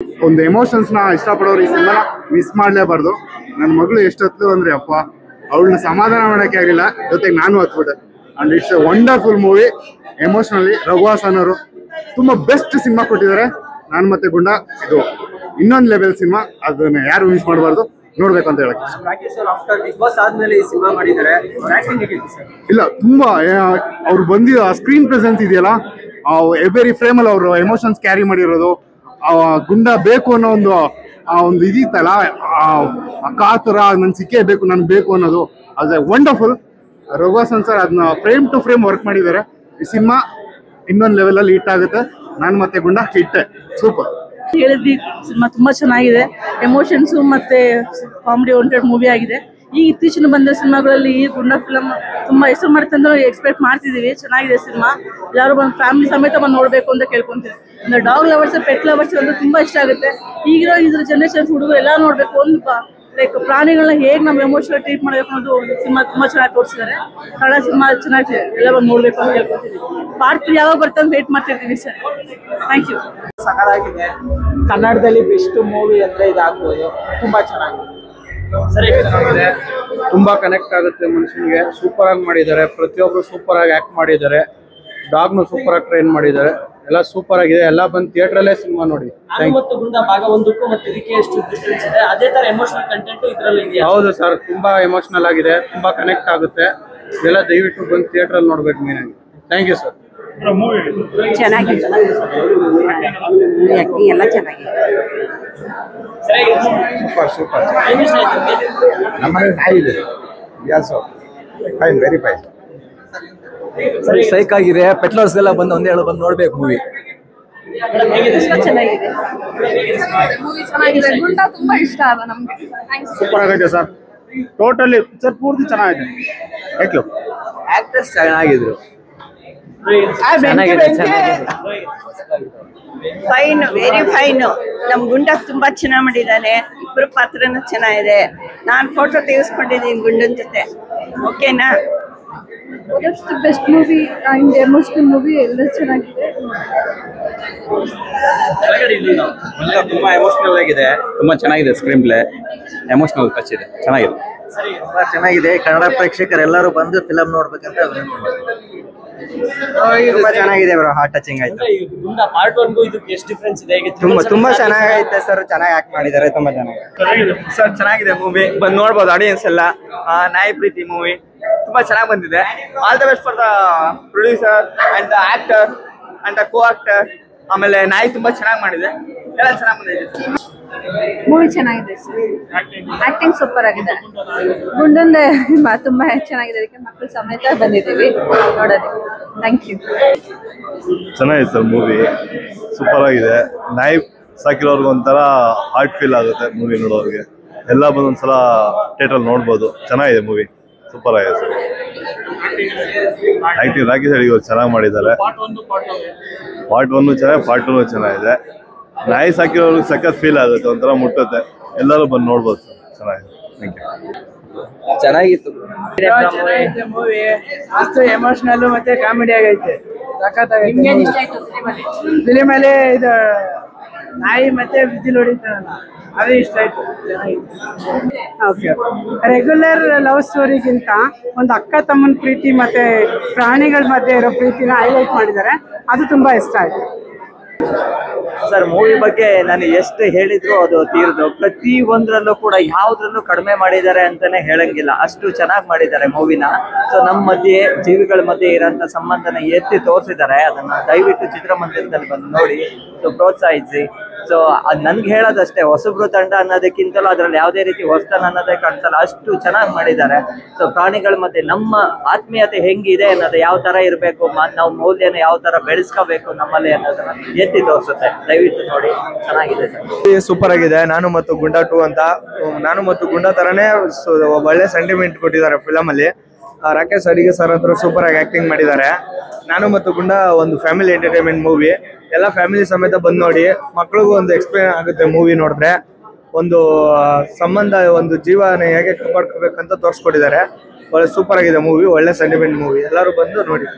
ಒಂದು ಎಮೋಷನ್ಸ್ನ ಇಷ್ಟಪಡೋರು ಈ ಸಿನಿಮಾ ಮಿಸ್ ಮಾಡಲೇಬಾರ್ದು. ನನ್ನ ಮಗಳು ಎಷ್ಟೊತ್ತು ಅಂದರೆ ಅಪ್ಪ ಅವಳನ್ನ ಸಮಾಧಾನ ಮಾಡೋಕ್ಕೆ ಆಗಿಲ್ಲ, ಜೊತೆಗೆ ನಾನು ಹತ್ಬಿಟ್ಟೆ. And it's a wonderful movie. Emotionally Raghu Haasan ಅವರು ತುಂಬ ಬೆಸ್ಟ್ ಸಿನಿಮಾ ಕೊಟ್ಟಿದ್ದಾರೆ. ನಾನು ಮತ್ತೆ ಗುಂಡ ಇದು ಇನ್ನೊಂದು ಲೆವೆಲ್ ಸಿನಿಮಾ, ಅದನ್ನ ಯಾರು ಮಿಸ್ ಮಾಡಬಾರ್ದು, ನೋಡ್ಬೇಕು ಅಂತ ಹೇಳಕ್ಕೆ. ಇಲ್ಲ, ತುಂಬಾ ಅವ್ರು ಬಂದಿರೋ ಸ್ಕ್ರೀನ್ ಪ್ರೆಸೆನ್ಸ್ ಇದೆಯಲ್ಲ, ಎವ್ರಿ ಫ್ರೇಮಲ್ಲಿ ಅವರು ಎಮೋಷನ್ಸ್ ಕ್ಯಾರಿ ಮಾಡಿರೋದು, ಗುಂಡ ಬೇಕು ಅನ್ನೋ ಒಂದು ಇದಿತ್ತಲ್ಲ, ಕಾತರ ನನ್ ಸಿಕ್ಕೇ ಬೇಕು, ನನ್ಗೆ ಬೇಕು ಅನ್ನೋದು, ಅದು ವಂಡರ್ಫುಲ್. ರಘು ಹಾಸನ್ ಸರ್ ಅದನ್ನ ಫ್ರೇಮ್ ಟು ಫ್ರೇಮ್ ವರ್ಕ್ ಮಾಡಿದ್ದಾರೆ. ಈ ಸಿನಿಮಾ ಇನ್ನೊಂದು ಲೆವೆಲಲ್ಲಿ ಹಿಟ್ ಆಗುತ್ತೆ. ನಾನು ಮತ್ತೆ ಗುಂಡ ಹಿಟ್ ಸೂಪರ್. ಹೇಳಿದ್ವಿ, ಸಿನಿಮಾ ತುಂಬಾ ಚೆನ್ನಾಗಿದೆ. ಎಮೋಷನ್ಸ್ ಮತ್ತೆ ಕಾಮಿಡಿ ಓರಿಯೆಂಟೆಡ್ ಮೂವಿ ಆಗಿದೆ. ಈ ಇತ್ತೀಚಿನ ಬಂದ ಸಿನಿಮಾಗಳಲ್ಲಿ ಈ ಗುಂಡ ಫಿಲಮ್ ತುಂಬಾ ಹೆಸರು ಮಾಡುತ್ತೆ ಅಂತ ಎಕ್ಸ್ಪೆಕ್ಟ್ ಮಾಡ್ತಿದೀವಿ. ಚೆನ್ನಾಗಿದೆ ಸಿನಿಮಾ, ಎಲ್ಲರೂ ಬಂದು ಫ್ಯಾಮಿಲಿ ಸಮೇತ ಬಂದು ನೋಡ್ಬೇಕು ಅಂತ ಕೇಳ್ಕೊಂತೀವಿ. ಅಂದ್ರೆ ಡಾಗ್ ಲವರ್ಸ್, ಪೆಟ್ ಲವರ್ಸ್ ಅಂದ್ರೆ ತುಂಬಾ ಇಷ್ಟ ಆಗುತ್ತೆ. ಈಗಿರೋ ಇದ್ರ ಜನರೇಷನ್ಸ್ ಹುಡುಗರು ಎಲ್ಲ ನೋಡ್ಬೇಕು. ಒಂದು ಲೈಕ್ ಪ್ರಾಣಿಗಳನ್ನ ಹೇಗೆ ನಾವು ಎಮೋಷನಲ್ ಟ್ರೀಟ್ ಮಾಡಬೇಕು ಅನ್ನೋದು ಸಿನಿಮಾ ತುಂಬಾ ಚೆನ್ನಾಗಿ ತೋರಿಸಿದ್ದಾರೆ. ಕನ್ನಡ ಸಿನಿಮಾ ಚೆನ್ನಾಗಿದೆ, ಎಲ್ಲ ಬಂದು ನೋಡ್ಬೇಕು ಅಂತ ಕೇಳ್ಕೊತೀವಿ. ಪಾರ್ಟ್ 3 ಯಾವಾಗ ಬರ್ತದೆ ಅಂತ ವೇಟ್ ಮಾಡ್ತಿರ್ತೀವಿ ಸರ್. Thank you. ಸಕಲಾಗಿದೆ. ಕನ್ನಡದಲ್ಲಿ ಬೆಸ್ಟ್ ಮೂವಿ ಅಂದ್ರೆ ಇದಾಗ್ಬೋದು. ತುಂಬಾ ಚೆನ್ನಾಗಿದೆ, ತುಂಬಾ ಕನೆಕ್ಟ್ ಆಗುತ್ತೆ ಮನುಷ್ಯನಿಗೆ. ಸೂಪರ್ ಆಗಿ ಮಾಡಿದ್ದಾರೆ, ಪ್ರತಿಯೊಬ್ರು ಸೂಪರ್ ಆಗಿ ಆಕ್ಟ್ ಮಾಡಿದ್ದಾರೆ. ಡಾಗ್ನು ಸೂಪರ್ ಆಗಿ ಟ್ರೈನ್ ಮಾಡಿದ್ದಾರೆ. ಎಲ್ಲ ಸೂಪರ್ ಆಗಿದೆ. ಎಲ್ಲ ಬಂದು ಥಿಯೇಟರ್ ಅಲ್ಲೇ ಸಿನಿಮಾ ನೋಡಿ. ಭಾಗ 1ಕ್ಕೂ ಮತ್ತೆ ಇದಕ್ಕೆ ಎಷ್ಟು ಡಿಫರೆನ್ಸ್ ಇದೆ? ಅದೇ ತರ ಎಮೋಷನಲ್ ಕಂಟೆಂಟ್ ಇದರಲ್ಲಿ ಇದೆಯಾ? ಹೌದು ಸರ್, ತುಂಬಾ ಎಮೋಷನಲ್ ಆಗಿದೆ, ತುಂಬಾ ಕನೆಕ್ಟ್ ಆಗುತ್ತೆ. ಎಲ್ಲ ದಯವಿಟ್ಟು ಬಂದು ಥಿಯೇಟರ್ ಅಲ್ಲಿ ನೋಡ್ಬೇಕು ಮೇನ್ ಆಗಿ. Thank you sir. ಚೆನ್ನಾಗಿದೆ, ಎಲ್ಲ ಚೆನ್ನಾಗಿದೆ. Super super. ನಮ್ಮನೆ ಇದೆ, ಫೈನ್, ವೆರಿ ಫೈನ್. ಸೈಕ್ ಆಗಿದೆ. ಪೆಟ್ಲರ್ಸ್ಗೆಲ್ಲ ಬಂದು ಒಂದೇ ಹೇಳು ಬಂದು ನೋಡ್ಬೇಕು ಮೂವಿ. ಚೆನ್ನಾಗಿದೆ, ಮೂವಿ ಚೆನ್ನಾಗಿದೆ. ಗುಂಡ ತುಂಬಾ ಇಷ್ಟ ಆದ ನಮ್ಗೆ. ಸೂಪರ್ ಆಗೈತೆ ಸರ್, ಟೋಟಲಿ ಸರ್ ಪೂರ್ತಿ ಚೆನ್ನಾಗಿದೆ. Thank you. ಆಕ್ಟರ್ಸ್ ಚೆನ್ನಾಗಿದ್ರು. Fine, very fine. ನಮ್ ಗುಂಡ ತುಂಬಾ ಚೆನ್ನಾಗಿ ಮಾಡಿದ್ದಾನೆ. ಇಬ್ಬರು ಪಾತ್ರನೂ ಚೆನ್ನಾಗಿದೆ. ನಾನು ಫೋಟೋ ತೆಗೆಸ್ಕೊಂಡಿದ್ದೀನಿ ಗುಂಡನ್ ಜೊತೆ. ಓಕೆನಾ? Best movie and emotional movie ಎಲ್ಲ ಚೆನ್ನಾಗಿದೆ. ತುಂಬಾ ಎಮೋಷನಲ್ ಆಗಿದೆ, ತುಂಬಾ ಚೆನ್ನಾಗಿದೆ. ಸ್ಕ್ರೀನ್ ಪ್ಲೇ ಎಮೋಷನಲ್ ಟಚ್ ಇದೆ, ಚೆನ್ನಾಗಿದೆ. ತುಂಬಾ ಚೆನ್ನಾಗಿದೆ. ಕನ್ನಡ ಪ್ರೇಕ್ಷಕರೆಲ್ಲರೂ ಬಂದು ಫಿಲಂ ನೋಡ್ಬೇಕಂತ ತುಂಬಾ ಚೆನ್ನಾಗಿದೆ ಬ್ರೋ. ಹಾರ್ಟ್ ಟಚಿಂಗ್ ಆಯ್ತು. ಪಾರ್ಟ್ 1ಗೂ ಇದಕ್ಕೆ ಎಷ್ಟು ಡಿಫರೆನ್ಸ್ ಇದೆ? ತುಂಬಾ ಚೆನ್ನಾಗೈತೆ ಸರ್, ಚೆನ್ನಾಗಿ ಆಕ್ಟ್ ಮಾಡಿದ್ದಾರೆ, ತುಂಬಾ ಚೆನ್ನಾಗಿ. ಸರ್ ಚೆನ್ನಾಗಿದೆ ಮೂವಿ, ಬಂದು ನೋಡ್ಬೋದು ಆಡಿಯನ್ಸ್ ಎಲ್ಲ. ನಾಯಿ ಪ್ರೀತಿ ಮೂವಿ ತುಂಬಾ ಚೆನ್ನಾಗಿ ಬಂದಿದೆ. All the best for the producer and the actor and the co actor. ಆಮೇಲೆ ನಾಯಿ ತುಂಬಾ ಚೆನ್ನಾಗಿ ಮಾಡಿದೆ, ಎಲ್ಲ ಚೆನ್ನಾಗಿ ಬಂದಿದೆ. ಮೂವಿ ಚೆನ್ನಾಗಿದೆ ಸರ್, ಆಕ್ಟಿಂಗ್ ಸೂಪರ್ ಆಗಿದೆ. ಗುಂಡಂದೆ ತುಂಬಾ ಚೆನ್ನಾಗಿದೆ, ಅದಕ್ಕೆ ಮಕ್ಕಳು ಸಮೇತ ಬಂದಿದ್ದೀವಿ ನೋಡೋದಕ್ಕೆ. Thank you. ಚೆನ್ನಾಗಿದೆ ಸರ್ ಮೂವಿ, ಸೂಪರ್ ಆಗಿದೆ. ನಾಯಿ ಸಾಕಿರೋರ್ಗೆ ಒಂಥರ ಹಾರ್ಟ್ ಫೀಲ್ ಆಗುತ್ತೆ ಮೂವಿ ನೋಡೋರಿಗೆ. ಎಲ್ಲ ಬಂದು ಒಂದ್ಸಲ ಥಿಯೇಟ್ರಲ್ಲಿ ನೋಡ್ಬೋದು. ಚೆನ್ನಾಗಿದೆ ಮೂವಿ, ಸೂಪರ್ ಆಗಿದೆ ಸರ್. ಆಕ್ಟಿಂಗ್ ರಾಕಿ ಸರ್ ಇವತ್ತು ಚೆನ್ನಾಗಿ ಮಾಡಿದ್ದಾರೆ. ಪಾರ್ಟ್ 1 ಚೆನ್ನಾಗಿ, ಪಾರ್ಟ್ 2 ಚೆನ್ನಾಗಿದೆ. ನಾಯಿ ಸಾಕಿರೋರ್ಗೆ ಸಖತ್ ಫೀಲ್ ಆಗುತ್ತೆ, ಒಂಥರ ಮುಟ್ಟುತ್ತೆ. ಎಲ್ಲರೂ ಬಂದು ನೋಡ್ಬೋದು ಸರ್, ಚೆನ್ನಾಗಿದೆ. Thank you. ಚೆನ್ನಾಗಿತ್ತು ಮೂವಿ. ಅಷ್ಟು ಎಮೋಷನಲ್ ಮತ್ತೆ ಕಾಮಿಡಿ ಆಗೈತೆ, ಸಖತ್ತಾಗೈತೆ. ಫಿಲಿಮ್ ಅಲ್ಲಿ ಇದು ನಾಯಿ ಮತ್ತೆ ಬಿಸಿಲು ಹೊಡಿತಾರಲ್ಲ, ಅದೇ ಇಷ್ಟ ಆಯ್ತು. ರೆಗ್ಯುಲರ್ ಲವ್ ಸ್ಟೋರಿಗಿಂತ ಒಂದು ಅಕ್ಕ ತಮ್ಮನ ಪ್ರೀತಿ ಮತ್ತೆ ಪ್ರಾಣಿಗಳ ಮಧ್ಯೆ ಇರೋ ಪ್ರೀತಿನ ಹೈಲೈಟ್ ಮಾಡಿದ್ದಾರೆ, ಅದು ತುಂಬಾ ಇಷ್ಟ ಆಯ್ತು. ಸರ್ ಮೂವಿ ಬಗ್ಗೆ ನಾನು ಎಷ್ಟು ಹೇಳಿದ್ರು ಅದು ತೀರ್ದು. ಪ್ರತಿ ಒಂದ್ರಲ್ಲೂ ಕೂಡ ಯಾವ್ದ್ರಲ್ಲೂ ಕಡಿಮೆ ಮಾಡಿದ್ದಾರೆ ಅಂತಾನೆ ಹೇಳಂಗಿಲ್ಲ, ಅಷ್ಟು ಚೆನ್ನಾಗಿ ಮಾಡಿದ್ದಾರೆ ಮೂವಿನ. ಸೊ ನಮ್ಮ ಮಧ್ಯೆ ಜೀವಿಗಳ ಮಧ್ಯೆ ಇರೋಂಥ ಸಂಬಂಧನ ಎತ್ತಿ ತೋರಿಸಿದ್ದಾರೆ. ಅದನ್ನ ದಯವಿಟ್ಟು ಚಿತ್ರಮಂದಿರದಲ್ಲಿ ಬಂದು ನೋಡಿ, ಸೊ ಪ್ರೋತ್ಸಾಹಿಸಿ. ಸೊ ಅದು ನನ್ಗೆ ಹೇಳೋದಷ್ಟೇ, ಹೊಸಬ್ರು ತಂಡ ಅನ್ನೋದಕ್ಕಿಂತಲೂ ಅದ್ರಲ್ಲಿ ಯಾವುದೇ ರೀತಿ ಹೊಸತನ ಅನ್ನೋದೇ ಕಾಣಿಸಲ್ಲ, ಅಷ್ಟು ಚೆನ್ನಾಗಿ ಮಾಡಿದ್ದಾರೆ. ಸೊ ಪ್ರಾಣಿಗಳ ಮಧ್ಯೆ ನಮ್ಮ ಆತ್ಮೀಯತೆ ಹೆಂಗಿದೆ ಅನ್ನೋದು, ಯಾವ ತರ ಇರಬೇಕು, ನಾವು ಮೌಲ್ಯನ ಯಾವ ತರ ಬೆಳೆಸ್ಕೋಬೇಕು ನಮ್ಮಲ್ಲಿ ಅನ್ನೋದನ್ನ ಎತ್ತಿ ತೋರಿಸುತ್ತೆ. ದಯವಿಟ್ಟು ನೋಡಿ, ಚೆನ್ನಾಗಿದೆ ಸರ್. ಸೂಪರ್ ಆಗಿದೆ. ನಾನು ಮತ್ತು ಗುಂಡ 2 ಅಂತ, ನಾನು ಮತ್ತು ಗುಂಡ ತರನೇ ಒಳ್ಳೆ ಸೆಂಟಿಮೆಂಟ್ ಕೊಟ್ಟಿದ್ದಾರೆ ಫಿಲಮ್ ಅಲ್ಲಿ. ರಾಕೇಶ್ ಅಡಿಗೆ ಸರ್ ಹತ್ರ ಸೂಪರ್ ಆಗಿ ಆಕ್ಟಿಂಗ್ ಮಾಡಿದ್ದಾರೆ. ನಾನು ಮತ್ತು ಗುಂಡ ಒಂದು ಫ್ಯಾಮಿಲಿ ಎಂಟರ್ಟೈನ್ಮೆಂಟ್ ಮೂವಿ. ಎಲ್ಲ ಫ್ಯಾಮಿಲಿ ಸಮೇತ ಬಂದು ನೋಡಿ, ಮಕ್ಳಿಗೂ ಒಂದು ಎಕ್ಸ್ಪೀರಿಯನ್ಸ್ ಆಗುತ್ತೆ ಮೂವಿ ನೋಡಿದ್ರೆ. ಒಂದು ಸಂಬಂಧ, ಒಂದು ಜೀವನ ಹೇಗೆ ಕಾಪಾಡ್ಕೋಬೇಕಂತ ತೋರಿಸ್ಕೊಟ್ಟಿದ್ದಾರೆ. ಒಳ್ಳೆ ಸೂಪರ್ ಆಗಿದೆ ಮೂವಿ, ಒಳ್ಳೆ ಸೆಂಟಿಮೆಂಟ್ ಮೂವಿ. ಎಲ್ಲರೂ ಬಂದು ನೋಡಿ.